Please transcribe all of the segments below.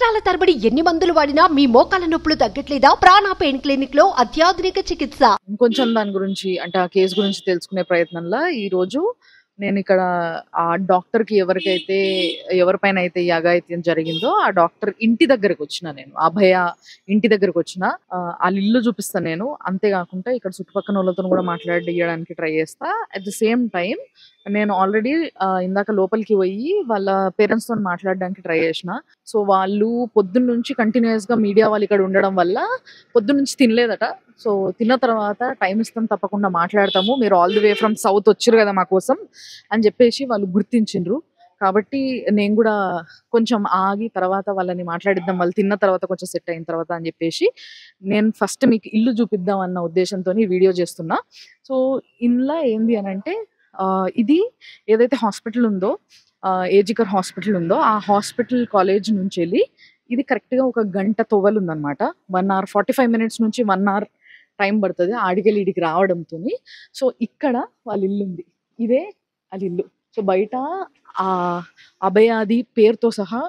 సంవత్సరాల తరబడి ఎన్ని మందులు వాడినా మీ మోకాల నొప్పులు తగ్గట్లేదా? ప్రాణ పెయిన్ క్లినిక్ లో అత్యాధునిక చికిత్స. ఇంకొంచెం దాని గురించి అంటే ఆ కేసు గురించి తెలుసుకునే ప్రయత్నంలో ఈరోజు నేను ఇక్కడ ఆ డాక్టర్కి ఎవరిపైన అయితే ఈ అఘాయిత్యం జరిగిందో ఆ డాక్టర్ ఇంటి దగ్గరకు వచ్చిన, నేను అభయ ఇంటి దగ్గరకు వచ్చిన. వాళ్ళ ఇల్లు చూపిస్తాను నేను. అంతేకాకుండా ఇక్కడ చుట్టుపక్కల వాళ్ళతో కూడా మాట్లాడడానికి ట్రై చేస్తా. అట్ ద సేమ్ టైం నేను ఆల్రెడీ ఇందాక లోపలికి పోయి వాళ్ళ పేరెంట్స్ తో మాట్లాడడానికి ట్రై చేసిన. సో వాళ్ళు పొద్దున్న నుంచి కంటిన్యూస్ గా మీడియా వాళ్ళు ఇక్కడ ఉండడం వల్ల పొద్దున్న నుంచి తినలేదట. సో తిన్న తర్వాత టైం ఇస్తాం, తప్పకుండా మాట్లాడతాము, మీరు all the way from south వచ్చారు కదా మా కోసం అని చెప్పేసి వాళ్ళు గుర్తించిండ్రు. కాబట్టి నేను కూడా కొంచెం ఆగి తర్వాత వాళ్ళని మాట్లాడిద్దాం, వాళ్ళు తిన్న తర్వాత కొంచెం సెట్ అయిన తర్వాత అని చెప్పేసి నేను ఫస్ట్ మీకు ఇల్లు చూపిద్దాం అన్న ఉద్దేశంతో వీడియో చేస్తున్నా. సో ఇంట్లో ఏంది అని అంటే ఇది ఏదైతే హాస్పిటల్ ఉందో, ఏజికర్ హాస్పిటల్ ఉందో, ఆ హాస్పిటల్ కాలేజ్ నుంచి వెళ్ళి ఇది కరెక్ట్గా ఒక గంట తొవ్వలు ఉందన్నమాట. 1 hour 45 minutes నుంచి 1 hour టైం పడుతుంది ఆడికెళ్ళి ఇడికి రావడంతో. సో ఇక్కడ వాళ్ళ ఇల్లు ఉంది, ఇదే వాళ్ళ ఇల్లు. సో బయట ఆ అభయాది పేరుతో సహా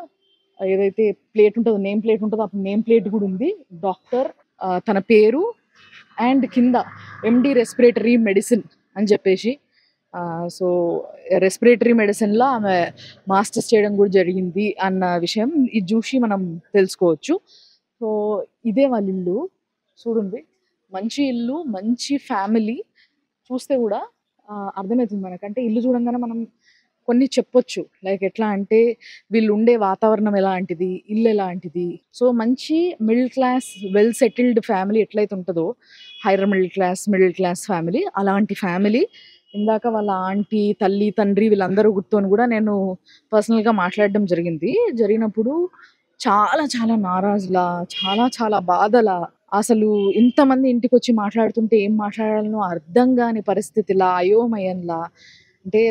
ఏదైతే ప్లేట్ ఉంటుందో, నేమ్ ప్లేట్ ఉంటుందో, ఆ నేమ్ ప్లేట్ కూడా ఉంది. డాక్టర్ తన పేరు అండ్ కింద ఎండి రెస్పిరేటరీ మెడిసిన్ అని చెప్పేసి. సో రెస్పిరేటరీ మెడిసిన్లో ఆమె మాస్టర్స్ చేయడం కూడా జరిగింది అన్న విషయం ఇది చూసి మనం తెలుసుకోవచ్చు. సో ఇదే వాళ్ళ ఇల్లు చూడండి, మంచి ఇల్లు, మంచి ఫ్యామిలీ. చూస్తే కూడా అర్థమవుతుంది మనకంటే ఇల్లు చూడంగానే మనం కొన్ని చెప్పొచ్చు, లైక్ ఎట్లా అంటే వీళ్ళు ఉండే వాతావరణం ఎలాంటిది, ఇల్లు ఎలాంటిది. సో మంచి middle class well settled family ఎట్లయితే ఉంటుందో, హైయర్ మిడిల్ క్లాస్ ఫ్యామిలీ, అలాంటి ఫ్యామిలీ. ఇందాక వాళ్ళ ఆంటీ, తల్లి, తండ్రి వీళ్ళందరూ గుర్తుని కూడా నేను పర్సనల్గా మాట్లాడడం జరిగినప్పుడు చాలా చాలా నారాజులా, చాలా చాలా బాధలా, అసలు ఇంతమంది ఇంటికి వచ్చి మాట్లాడుతుంటే ఏం మాట్లాడాలనో అర్థం కాని పరిస్థితిలా, అయోమయంలా. అంటే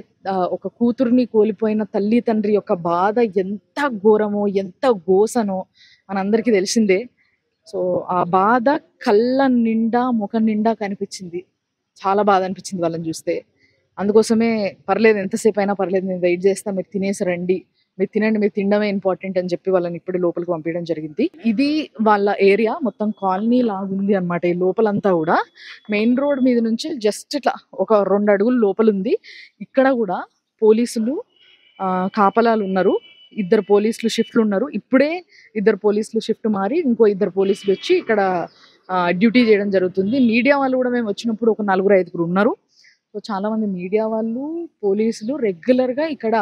ఒక కూతుర్ని కోల్పోయిన తల్లి తండ్రి యొక్క బాధ ఎంత ఘోరమో, ఎంత గోసనో మనందరికీ తెలిసిందే. సో ఆ బాధ కళ్ళ నిండా, ముఖం నిండా కనిపించింది. చాలా బాధ అనిపించింది వాళ్ళని చూస్తే. అందుకోసమే పర్లేదు, ఎంతసేపు అయినా పర్లేదు, నేను వెయిట్ చేస్తా, మీరు తినేసి రండి, మీరు తినండి, మీరు తినడమే ఇంపార్టెంట్ అని చెప్పి వాళ్ళని ఇప్పుడు లోపలికి పంపించడం జరిగింది. ఇది వాళ్ళ ఏరియా, మొత్తం కాలనీ లాగుంది అనమాట. ఈ లోపలంతా కూడా మెయిన్ రోడ్ మీద నుంచి జస్ట్ ఇట్లా ఒక 2 అడుగులు లోపల ఉంది. ఇక్కడ కూడా పోలీసులు కాపలాలు ఉన్నారు, 2 పోలీసులు షిఫ్ట్లు ఉన్నారు. ఇప్పుడే 2 పోలీసులు షిఫ్ట్ మారి ఇంకో 2 పోలీసులు వచ్చి ఇక్కడ డ్యూటీ చేయడం జరుగుతుంది. మీడియా వాళ్ళు కూడా మేము వచ్చినప్పుడు ఒక 4-5 ఉన్నారు. సో చాలా మంది మీడియా వాళ్ళు, పోలీసులు రెగ్యులర్గా ఇక్కడ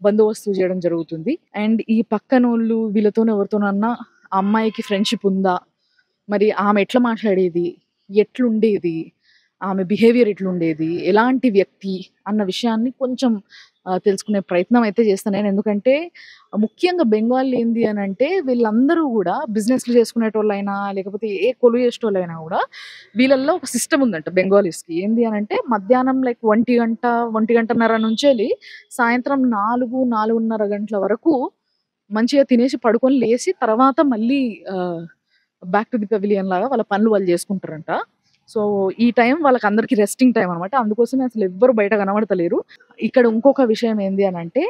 బందోబస్తు చేయడం జరుగుతుంది. అండ్ ఈ పక్కనోళ్ళు వీళ్ళతో ఎవరితోనన్నా ఆ అమ్మాయికి ఫ్రెండ్షిప్ ఉందా, మరి ఆమె ఎట్లా మాట్లాడేది, ఎట్లుండేది, ఆమె బిహేవియర్ ఎట్లుండేది, ఎలాంటి వ్యక్తి అన్న విషయాన్ని కొంచెం తెలుసుకునే ప్రయత్నం అయితే చేస్తాను నేను. ఎందుకంటే ముఖ్యంగా బెంగాల్ ఏంది అని అంటే వీళ్ళందరూ కూడా బిజినెస్లు చేసుకునేటోళ్ళైనా లేకపోతే ఏ కొలు చేసేటోళ్ళైనా కూడా వీళ్ళల్లో ఒక సిస్టమ్ ఉందంట బెంగాలీస్కి. ఏంది అని అంటే మధ్యాహ్నం లైక్ 1 గంట 1:30 నుంచి వెళ్ళి సాయంత్రం 4-4:30 గంటల వరకు మంచిగా తినేసి పడుకొని లేచి తర్వాత మళ్ళీ బ్యాక్ టు ది పెవిలియన్ లాగా వాళ్ళ పనులు వాళ్ళు చేసుకుంటారంట. సో ఈ టైం వాళ్ళకి అందరికి రెస్టింగ్ టైం అనమాట. అందుకోసమే అసలు ఎవ్వరు బయట కనబడతలేరు. ఇక్కడ ఇంకొక విషయం ఏంది అని అంటే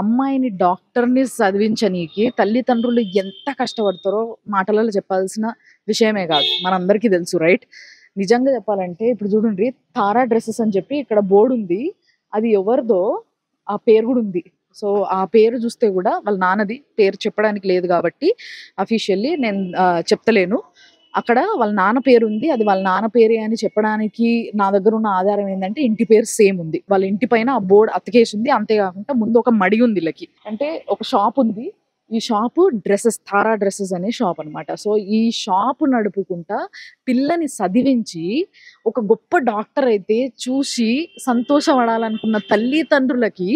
అమ్మాయిని డాక్టర్ని చదివించనీకి తల్లిదండ్రులు ఎంత కష్టపడతారో మాటలలో చెప్పాల్సిన విషయమే కాదు, మనందరికీ తెలుసు, రైట్? నిజంగా చెప్పాలంటే ఇప్పుడు చూడండి, తారా డ్రెస్సెస్ అని చెప్పి ఇక్కడ బోర్డు ఉంది, అది ఎవరిదో ఆ పేరు కూడా ఉంది. సో ఆ పేరు చూస్తే కూడా వాళ్ళ నాన్నది, పేరు చెప్పడానికి లేదు కాబట్టి అఫీషియల్లీ నేను చెప్తలేను. అక్కడ వాళ్ళ నాన్న పేరు ఉంది, అది వాళ్ళ నాన్న పేరే అని చెప్పడానికి నా దగ్గర ఉన్న ఆధారం ఏంటంటే ఇంటి పేరు సేమ్ ఉంది, వాళ్ళ ఇంటి పైన ఆ బోర్డు అతికేసి ఉంది. అంతేకాకుండా ముందు ఒక మడి ఉంది వీళ్ళకి, అంటే ఒక షాప్ ఉంది. ఈ షాపు డ్రెస్సెస్, తారా డ్రెస్సెస్ అనే షాప్ అనమాట. సో ఈ షాపు నడుపుకుంటా పిల్లని చదివించి ఒక గొప్ప డాక్టర్ అయితే చూసి సంతోషపడాలనుకున్న తల్లిదండ్రులకి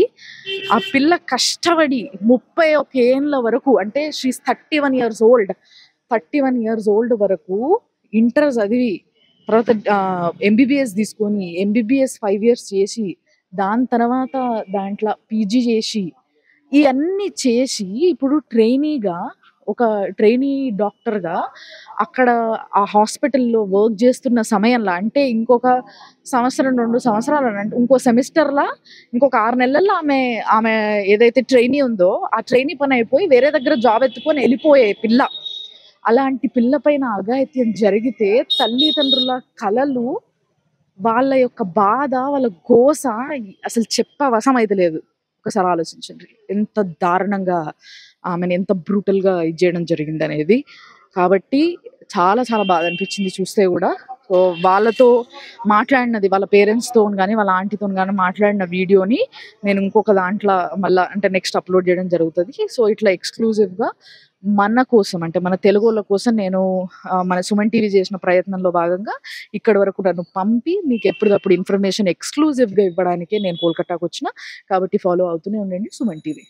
ఆ పిల్ల కష్టపడి 31 ఏళ్ళ వరకు, అంటే she's 31 years old, 31 years old వరకు ఇంటర్ చదివి తర్వాత ఎంబీబీఎస్ తీసుకొని ఎంబీబీఎస్ 5 years చేసి దాని తర్వాత దాంట్లో పీజీ చేసి ఇవన్నీ చేసి ఇప్పుడు ట్రైనీగా ఒక ట్రైనీ డాక్టర్‌గా అక్కడ ఆ హాస్పిటల్‌లో వర్క్ చేస్తున్న సమయంలో అంటే ఇంకొక సంవత్సరం, 2 సంవత్సరాలు అంటే ఇంకో సెమిస్టర్‌లా ఇంకొక 6 నెలల్లో ఆమె ఏదైతే ట్రైనీ ఉందో, ఆ ట్రైనీ పని అయిపోయి వేరే దగ్గర జాబ్ ఎత్తుకొని ఎళ్ళిపోయే పిల్ల. అలాంటి పిల్ల పైన అఘాయిత్యం జరిగితే తల్లిదండ్రుల కలలు, వాళ్ళ యొక్క బాధ, వాళ్ళ గోస అసలు చెప్పవసమైతే లేదు. ఒకసారి ఆలోచించండి. ఎంత దారుణంగా ఆమెని ఎంత బ్రూటల్‌గా ఇది జేయడం జరిగిందనేది. కాబట్టి చాలా చాలా బాధ అనిపించింది చూస్తే గూడా. సో, వాళ్ళతో మాట్లాడినది వాళ్ళ పేరెంట్స్‌తోని గాని, వాళ్ళ ఆంటీతోని గాని మాట్లాడిన వీడియోని నేను ఇంకొక దాంట్లో మళ్ళా అంటే నెక్స్ట్ అప్‌లోడ్ జేయడం జరుగుతది. సో, ఇట్లా ఎక్స్‌క్లూజివ్‌గా మన కోసం అంటే మన తెలుగోళ్ళ కోసం నేను మన సుమన్ టీవీ చేసిన ప్రయత్నంలో భాగంగా ఇక్కడి వరకు నన్ను పంపి మీకు ఎప్పటికప్పుడు ఇన్ఫర్మేషన్ ఎక్స్‌క్లూజివ్‌గా ఇవ్వడానికే నేను కోల్కతాకొచ్చిన. కాబట్టి ఫాలో అవుతూనే ఉండండి సుమన్ టీవీ.